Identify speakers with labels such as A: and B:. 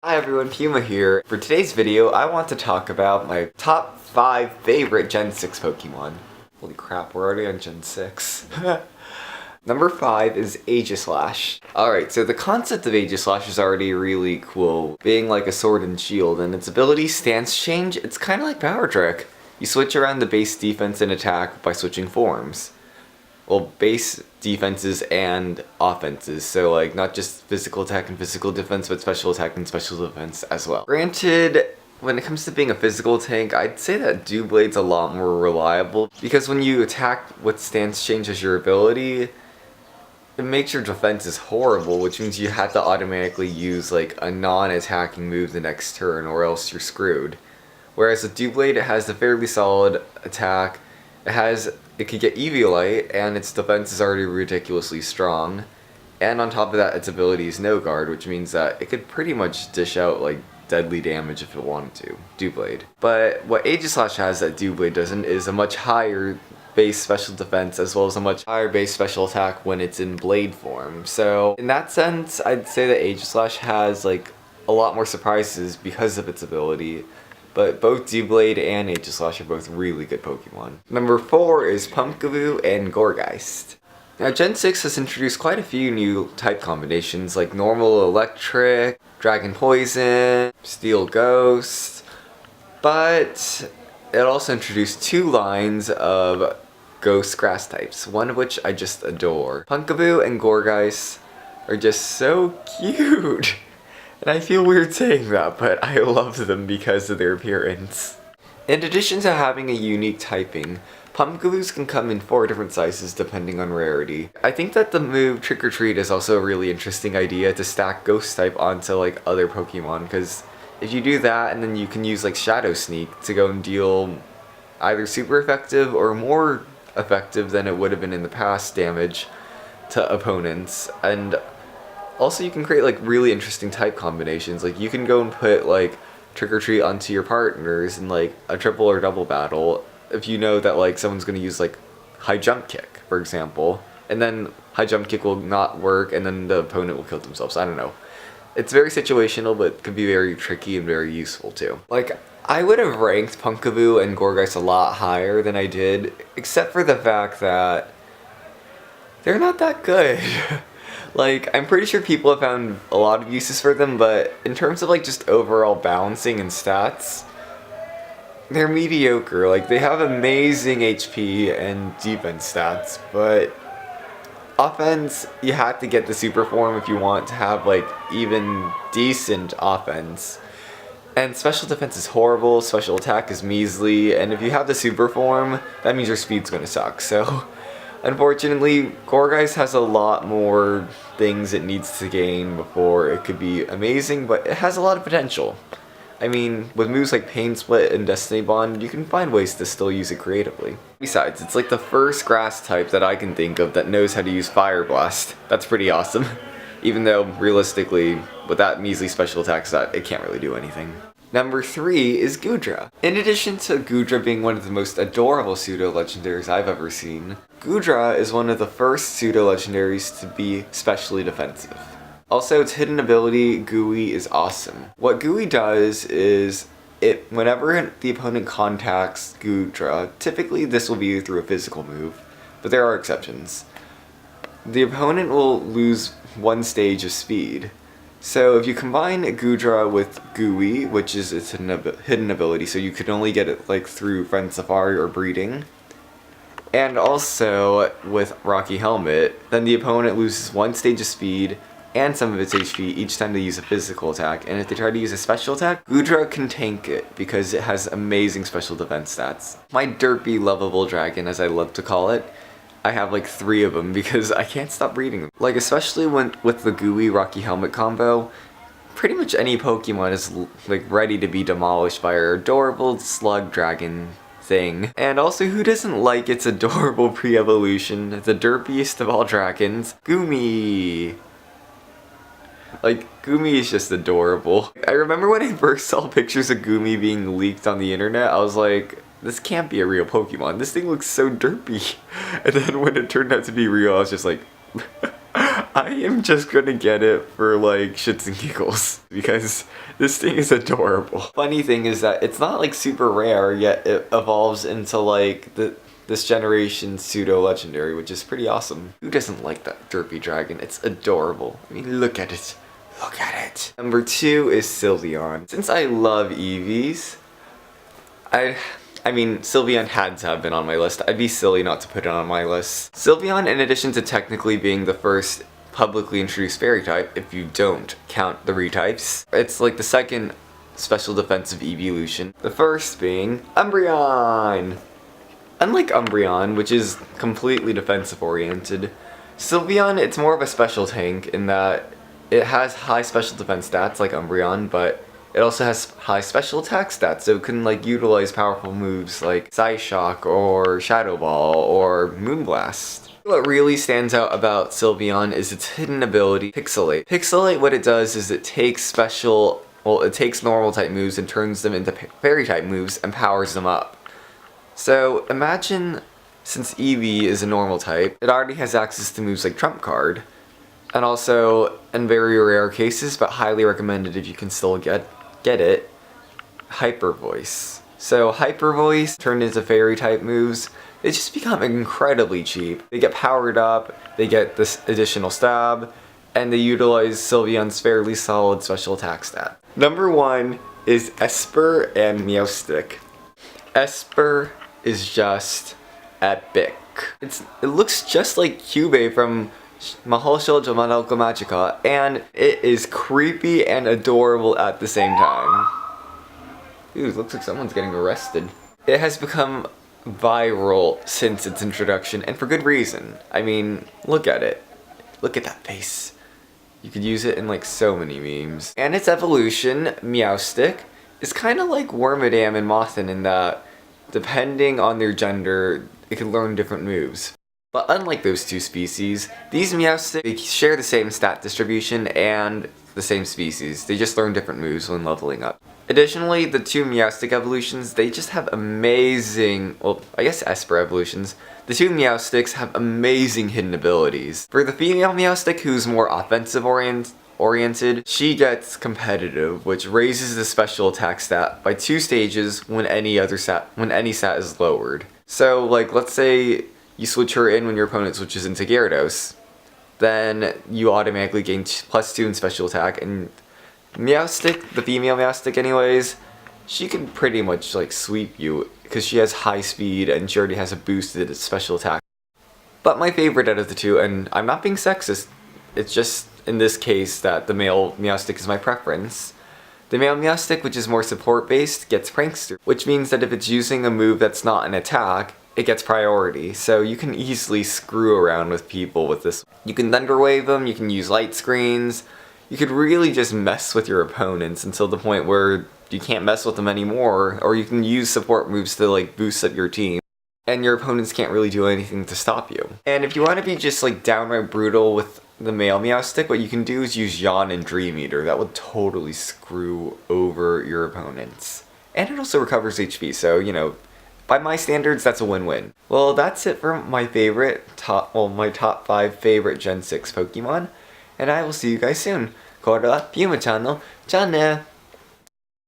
A: Hi everyone, Puma here. For today's video, I want to talk about my top 5 favorite Gen 6 Pokemon. Holy crap, we're already on Gen 6. Number 5 is Aegislash. Alright, so the concept of Aegislash is already really cool. Being like a sword and shield, and its ability stance change, it's kind of like Power Trick. You switch around the base defense and attack by switching forms. Well, base defenses and offenses, so like not just physical attack and physical defense, but special attack and special defense as well. Granted, when it comes to being a physical tank, I'd say that Doublade's a lot more reliable, because when you attack with stance change as your ability, it makes your defenses horrible, which means you have to automatically use like a non-attacking move the next turn, or else you're screwed. Whereas with Doublade, it has a fairly solid attack. It could get Eviolite, and its defense is already ridiculously strong. And on top of that, its ability is No Guard, which means that it could pretty much dish out like deadly damage if it wanted to. Doublade. But what Aegislash has that Doublade doesn't is a much higher base special defense, as well as a much higher base special attack when it's in blade form. So in that sense, I'd say that Aegislash has like a lot more surprises because of its ability. But both Doublade and Aegislash are both really good Pokemon. Number 4 is Pumpkaboo and Gourgeist. Now Gen 6 has introduced quite a few new type combinations like Normal Electric, Dragon Poison, Steel Ghost, but it also introduced 2 lines of Ghost Grass types, one of which I just adore. Pumpkaboo and Gourgeist are just so cute! And I feel weird saying that, but I love them because of their appearance. In addition to having a unique typing, Pumpkaboos can come in 4 different sizes depending on rarity. I think that the move Trick or Treat is also a really interesting idea to stack Ghost type onto like other Pokemon, because if you do that and then you can use like Shadow Sneak to go and deal either super effective or more effective than it would have been in the past damage to opponents. And also, you can create like really interesting type combinations. Like you can go and put like Trick or Treat onto your partners in like a triple or double battle if you know that like someone's going to use like High Jump Kick, for example, and then High Jump Kick will not work and then the opponent will kill themselves. I don't know. It's very situational, but it can be very tricky and very useful too. Like, I would have ranked Pumpkaboo and Gourgeist a lot higher than I did, except for the fact that they're not that good. Like, I'm pretty sure people have found a lot of uses for them, but in terms of like just overall balancing and stats, they're mediocre. Like, they have amazing HP and defense stats, but offense, you have to get the super form if you want to have like even decent offense. And special defense is horrible, special attack is measly, and if you have the super form, that means your speed's gonna suck, so unfortunately, Gourgeist has a lot more things it needs to gain before it could be amazing, but it has a lot of potential. I mean, with moves like Pain Split and Destiny Bond, you can find ways to still use it creatively. Besides, it's like the first grass type that I can think of that knows how to use Fire Blast. That's pretty awesome. Even though, realistically, with that measly special attack set, it can't really do anything. Number 3 is Goodra. In addition to Goodra being one of the most adorable pseudo-legendaries I've ever seen, Goodra is one of the first pseudo-legendaries to be specially defensive. Also, its hidden ability, Gooey, is awesome. What Gooey does is, whenever the opponent contacts Goodra, typically this will be through a physical move, but there are exceptions. The opponent will lose 1 stage of speed. So if you combine Goodra with Gooey, which is its hidden ability, so you can only get it like through Friend Safari or breeding, and also with Rocky Helmet, then the opponent loses 1 stage of speed and some of its HP each time they use a physical attack, and if they try to use a special attack, Goodra can tank it because it has amazing special defense stats. My derpy lovable dragon, as I love to call it, I have like 3 of them because I can't stop breeding them. Like, especially with the Gooey Rocky Helmet combo, pretty much any Pokemon is like ready to be demolished by our adorable slug dragon thing. And also, who doesn't like its adorable pre-evolution, the derpiest of all dragons, Goomy? Like, Goomy is just adorable. I remember when I first saw pictures of Goomy being leaked on the internet, I was like, this can't be a real Pokemon. This thing looks so derpy. And then when it turned out to be real, I was just like, I am just gonna get it for like shits and giggles because this thing is adorable. Funny thing is that it's not like super rare, yet it evolves into like this generation's pseudo legendary, which is pretty awesome. Who doesn't like that derpy dragon? It's adorable. I mean, look at it. Look at it. Number 2 is Sylveon. Since I love Eevees, I mean, Sylveon had to have been on my list. I'd be silly not to put it on my list. Sylveon, in addition to technically being the first publicly introduced fairy type, if you don't count the retypes, it's like the second special defensive evolution. The first being Umbreon. Unlike Umbreon, which is completely defensive oriented, Sylveon, it's more of a special tank in that it has high special defense stats like Umbreon, but it also has high special attack stats, so it can like utilize powerful moves like Psyshock or Shadow Ball or Moonblast. What really stands out about Sylveon is its hidden ability, Pixelate. Pixelate, what it does is it takes it takes normal type moves and turns them into fairy type moves and powers them up. So imagine, since Eevee is a normal type, it already has access to moves like Trump Card, and also, in very rare cases, but highly recommended if you can still get it, Hyper Voice. So Hyper Voice turned into fairy type moves, they just become incredibly cheap. They get powered up, they get this additional stab, and they utilize Sylveon's fairly solid special attack stat. Number 1 is Esper and Meowstic. Esper is just epic. It looks just like Cubey from Mahou Shoujo Madoka Magica, and it is creepy and adorable at the same time. Dude, looks like someone's getting arrested. It has become viral since its introduction, and for good reason. I mean, look at it. Look at that face. You could use it in like so many memes. And its evolution, Meowstic, is kind of like Wormadam and Mothin in that, depending on their gender, it can learn different moves. But unlike those two species, these Meowstic, they share the same stat distribution and the same species. They just learn different moves when leveling up. Additionally, the two Meowstic evolutions, they just have amazing, well, I guess Esper evolutions. The two Meowstics have amazing hidden abilities. For the female Meowstic, who's more offensive oriented, she gets competitive, which raises the special attack stat by 2 stages when any stat is lowered. So, like, let's say you switch her in when your opponent switches into Gyarados, then you automatically gain +2 in special attack, and Meowstic, the female Meowstic anyways, she can pretty much like sweep you because she has high speed and she already has a boosted special attack. But my favorite out of the two, and I'm not being sexist, it's just in this case that the male Meowstic is my preference. The male Meowstic, which is more support based, gets Prankster, which means that if it's using a move that's not an attack, it gets priority, so you can easily screw around with people with this. You can Thunder Wave them, you can use light screens, you could really just mess with your opponents until the point where you can't mess with them anymore, or you can use support moves to like boost up your team, and your opponents can't really do anything to stop you. And if you want to be just like downright brutal with the male Meowstic, what you can do is use Yawn and Dream Eater. That would totally screw over your opponents. And it also recovers HP, so you know, by my standards, that's a win-win. Well, that's it for my my top 5 favorite Gen 6 Pokemon, and I will see you guys soon. これはピューマちゃんのチャンネル